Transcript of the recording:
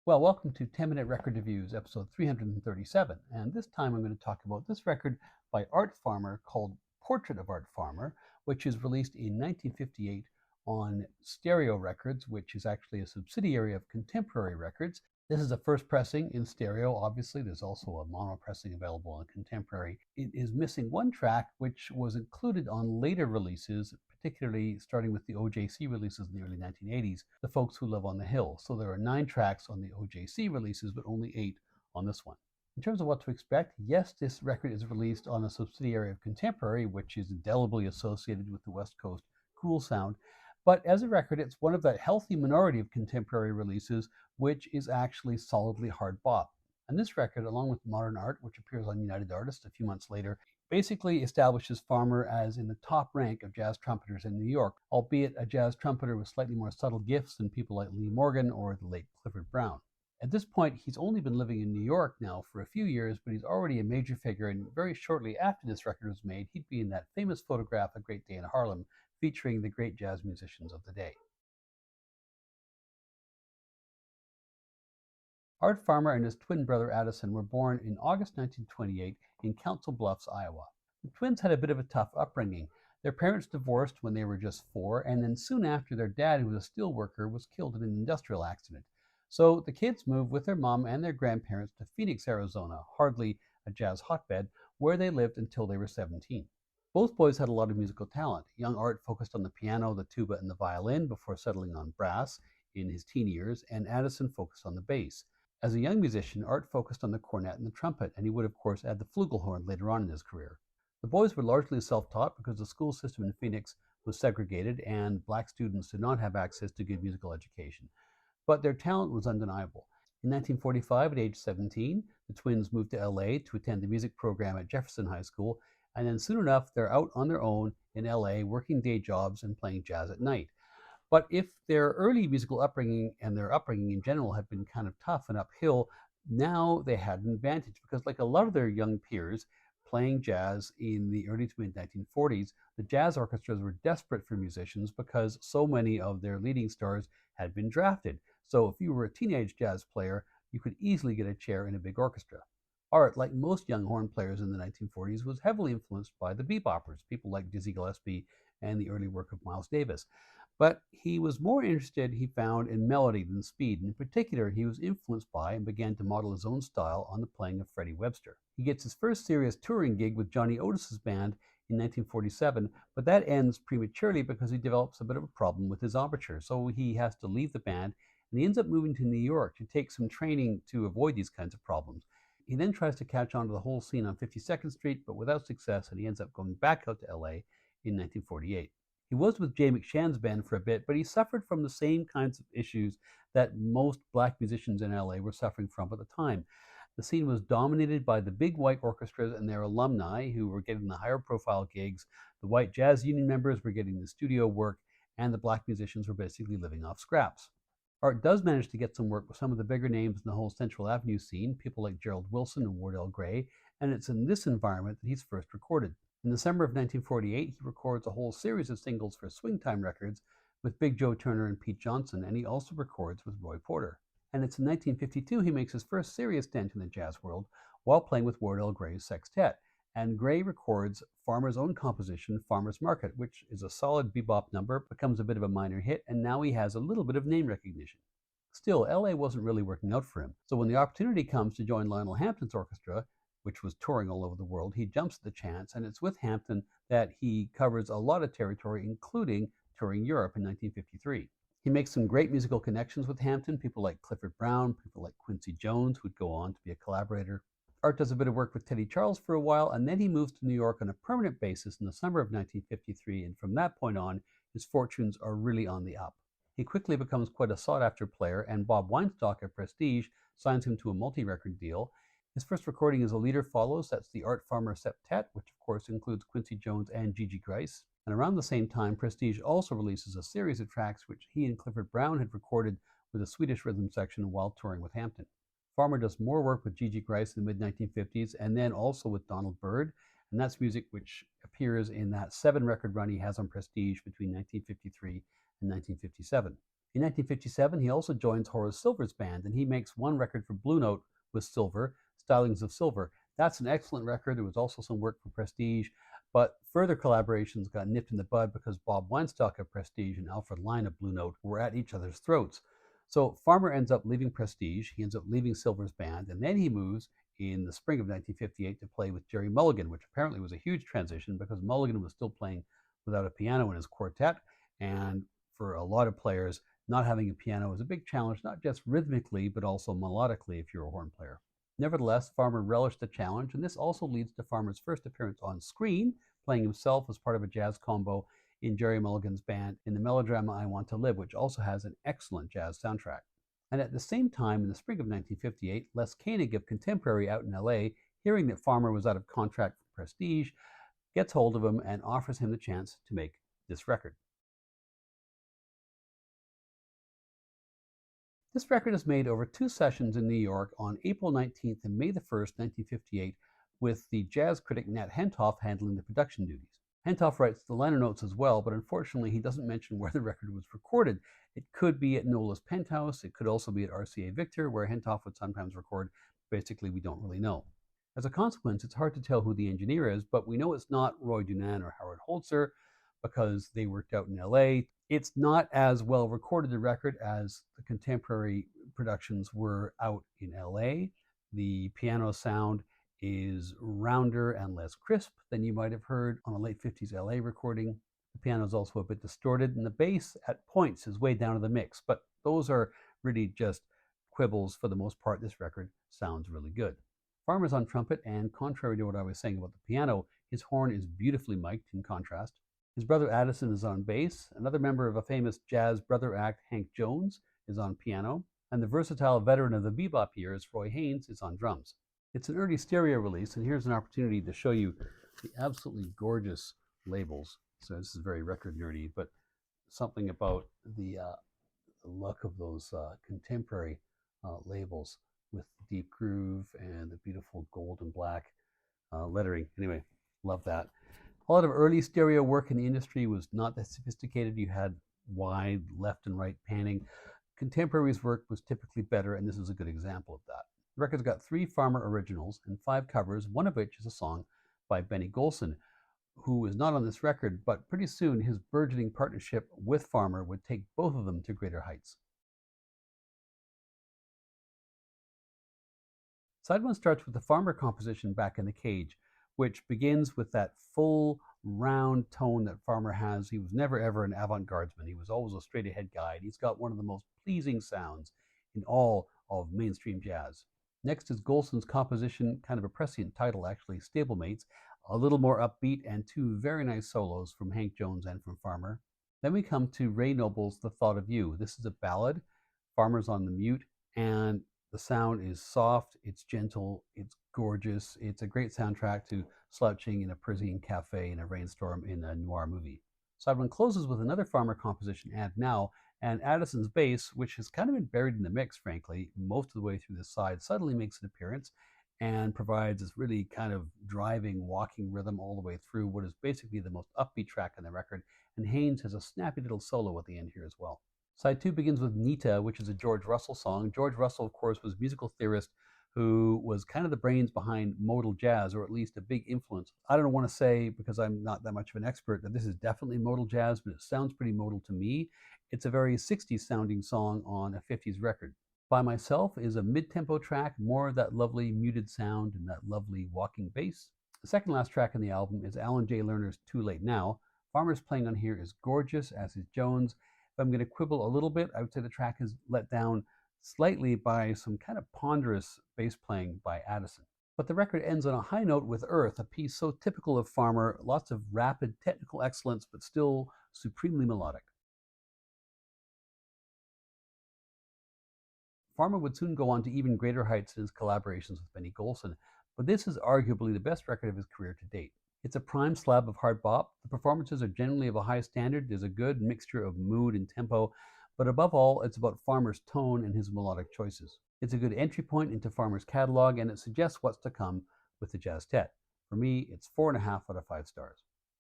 Well, welcome to 10-Minute Record Reviews, episode 337. And this time I'm going to talk about this record by Art Farmer called Portrait of Art Farmer, which is released in 1958 on Stereo Records, which is actually a subsidiary of Contemporary Records. This is a first pressing in stereo, obviously. There's also a mono pressing available on Contemporary. It is missing one track, which was included on later releases, particularly starting with the OJC releases in the early 1980s, The Folks Who Live on the Hill. So there are 9 tracks on the OJC releases, but only 8 on this one. In terms of what to expect, yes, this record is released on a subsidiary of Contemporary, which is indelibly associated with the West Coast cool sound. But as a record, it's one of that healthy minority of Contemporary releases which is actually solidly hard bop. And this record, along with Modern Art, which appears on United Artists a few months later, basically establishes Farmer as in the top rank of jazz trumpeters in New York, albeit a jazz trumpeter with slightly more subtle gifts than people like Lee Morgan or the late Clifford Brown. At this point, he's only been living in New York now for a few years, but he's already a major figure, and very shortly after this record was made, he'd be in that famous photograph, A Great Day in Harlem, featuring the great jazz musicians of the day. Art Farmer and his twin brother Addison were born in August 1928 in Council Bluffs, Iowa. The twins had a bit of a tough upbringing. Their parents divorced when they were just 4, and then soon after, their dad, who was a steel worker, was killed in an industrial accident. So the kids moved with their mom and their grandparents to Phoenix, Arizona, hardly a jazz hotbed, where they lived until they were 17. Both boys had a lot of musical talent. Young Art focused on the piano, the tuba, and the violin before settling on brass in his teen years, and Addison focused on the bass. As a young musician, Art focused on the cornet and the trumpet, and he would, of course, add the flugelhorn later on in his career. The boys were largely self-taught because the school system in Phoenix was segregated and black students did not have access to good musical education. But their talent was undeniable. In 1945, at age 17, the twins moved to LA to attend the music program at Jefferson High School, and then soon enough, they're out on their own in LA working day jobs and playing jazz at night. But if their early musical upbringing and their upbringing in general had been kind of tough and uphill, now they had an advantage because, like a lot of their young peers playing jazz in the early to mid 1940s, the jazz orchestras were desperate for musicians because so many of their leading stars had been drafted. So if you were a teenage jazz player, you could easily get a chair in a big orchestra. Art, like most young horn players in the 1940s, was heavily influenced by the beboppers, people like Dizzy Gillespie and the early work of Miles Davis. But he was more interested, he found, in melody than speed. And in particular, he was influenced by and began to model his own style on the playing of Freddie Webster. He gets his first serious touring gig with Johnny Otis's band in 1947, but that ends prematurely because he develops a bit of a problem with his embouchure. So he has to leave the band, and he ends up moving to New York to take some training to avoid these kinds of problems. He then tries to catch on to the whole scene on 52nd Street, but without success, and he ends up going back out to LA in 1948. He was with Jay McShann's band for a bit, but he suffered from the same kinds of issues that most black musicians in LA were suffering from at the time. The scene was dominated by the big white orchestras and their alumni who were getting the higher profile gigs. The white jazz union members were getting the studio work, and the black musicians were basically living off scraps. Art does manage to get some work with some of the bigger names in the whole Central Avenue scene, people like Gerald Wilson and Wardell Gray, and it's in this environment that he's first recorded. In the summer of 1948, he records a whole series of singles for Swingtime Records with Big Joe Turner and Pete Johnson, and he also records with Roy Porter. And it's in 1952 he makes his first serious dent in the jazz world while playing with Wardell Gray's sextet. And Gray records Farmer's own composition, Farmer's Market, which is a solid bebop number, becomes a bit of a minor hit, and now he has a little bit of name recognition. Still, LA wasn't really working out for him, so when the opportunity comes to join Lionel Hampton's orchestra, which was touring all over the world, he jumps at the chance, and it's with Hampton that he covers a lot of territory, including touring Europe in 1953. He makes some great musical connections with Hampton, people like Clifford Brown, people like Quincy Jones, who'd go on to be a collaborator. Art does a bit of work with Teddy Charles for a while, and then he moves to New York on a permanent basis in the summer of 1953, and from that point on, his fortunes are really on the up. He quickly becomes quite a sought-after player, and Bob Weinstock at Prestige signs him to a multi-record deal. His first recording as a leader follows. That's the Art Farmer Septet, which of course includes Quincy Jones and Gigi Grice. And around the same time, Prestige also releases a series of tracks which he and Clifford Brown had recorded with a Swedish rhythm section while touring with Hampton. Farmer does more work with Gigi Grice in the mid-1950s and then also with Donald Byrd, and that's music which appears in that 7-record run he has on Prestige between 1953 and 1957. In 1957, he also joins Horace Silver's band, and he makes one record for Blue Note with Silver, Stylings of Silver. That's an excellent record. There was also some work for Prestige, but further collaborations got nipped in the bud because Bob Weinstock of Prestige and Alfred Line of Blue Note were at each other's throats. So Farmer ends up leaving Prestige, he ends up leaving Silver's band, and then he moves in the spring of 1958 to play with Jerry Mulligan, which apparently was a huge transition because Mulligan was still playing without a piano in his quartet, and for a lot of players, not having a piano is a big challenge, not just rhythmically, but also melodically if you're a horn player. Nevertheless, Farmer relished the challenge, and this also leads to Farmer's first appearance on screen, playing himself as part of a jazz combo in Jerry Mulligan's band in the melodrama I Want to Live, which also has an excellent jazz soundtrack. And at the same time, in the spring of 1958, Les Koenig of Contemporary out in LA, hearing that Farmer was out of contract for Prestige, gets hold of him and offers him the chance to make this record. This record is made over 2 sessions in New York on April 19th and May the 1st, 1958, with the jazz critic Nat Hentoff handling the production duties. Hentoff writes the liner notes as well, but unfortunately he doesn't mention where the record was recorded. It could be at Nola's Penthouse, it could also be at RCA Victor, where Hentoff would sometimes record. Basically, we don't really know. As a consequence, it's hard to tell who the engineer is, but we know it's not Roy Dunan or Howard Holzer because they worked out in LA. It's not as well recorded a record as the contemporary productions were out in LA. The piano sound is rounder and less crisp than you might have heard on a late 50s LA recording. The piano is also a bit distorted, and the bass at points is way down to the mix, but those are really just quibbles. For the most part, this record sounds really good. Farmer's on trumpet, and contrary to what I was saying about the piano, his horn is beautifully mic'd in contrast. His brother Addison is on bass. Another member of a famous jazz brother act, Hank Jones, is on piano. And the versatile veteran of the bebop years, Roy Haynes, is on drums. It's an early stereo release, and here's an opportunity to show you the absolutely gorgeous labels. So this is very record nerdy, but something about the look of those contemporary labels with the deep groove and the beautiful gold and black lettering. Anyway, love that. A lot of early stereo work in the industry was not that sophisticated. You had wide left and right panning. Contemporary's work was typically better, and this is a good example of that. The record's got 3 Farmer originals and 5 covers, one of which is a song by Benny Golson, who is not on this record, but pretty soon his burgeoning partnership with Farmer would take both of them to greater heights. Side 1 starts with the Farmer composition, Back in the Cage, which begins with that full round tone that Farmer has. He was never ever an avant-gardesman. He was always a straight-ahead guy. He's got one of the most pleasing sounds in all of mainstream jazz. Next is Golson's composition, kind of a prescient title actually, Stablemates, a little more upbeat, and 2 very nice solos from Hank Jones and from Farmer. Then we come to Ray Noble's The Thought of You. This is a ballad. Farmer's on the mute, and the sound is soft, it's gentle, it's gorgeous. It's a great soundtrack to slouching in a Parisian cafe in a rainstorm in a noir movie. Side 1 closes with another Farmer composition, And Now, and Addison's bass, which has kind of been buried in the mix, frankly, most of the way through the side, suddenly makes an appearance and provides this really kind of driving, walking rhythm all the way through what is basically the most upbeat track on the record, and Haynes has a snappy little solo at the end here as well. Side 2 begins with Nita, which is a George Russell song. George Russell, of course, was a musical theorist who was kind of the brains behind modal jazz, or at least a big influence. I don't want to say, because I'm not that much of an expert, that this is definitely modal jazz, but it sounds pretty modal to me. It's a very 60s sounding song on a 50s record. By Myself is a mid-tempo track, more of that lovely muted sound and that lovely walking bass. The second last track on the album is Alan J. Lerner's Too Late Now. Farmer's playing on here is gorgeous, as is Jones. If I'm going to quibble a little bit, I would say the track is let down slightly by some kind of ponderous bass playing by Addison. But the record ends on a high note with Earth, a piece so typical of Farmer, lots of rapid technical excellence, but still supremely melodic. Farmer would soon go on to even greater heights in his collaborations with Benny Golson, but this is arguably the best record of his career to date. It's a prime slab of hard bop. The performances are generally of a high standard. There's a good mixture of mood and tempo, but above all, it's about Farmer's tone and his melodic choices. It's a good entry point into Farmer's catalog, and it suggests what's to come with the Jazztet. For me, it's 4.5 out of 5 stars.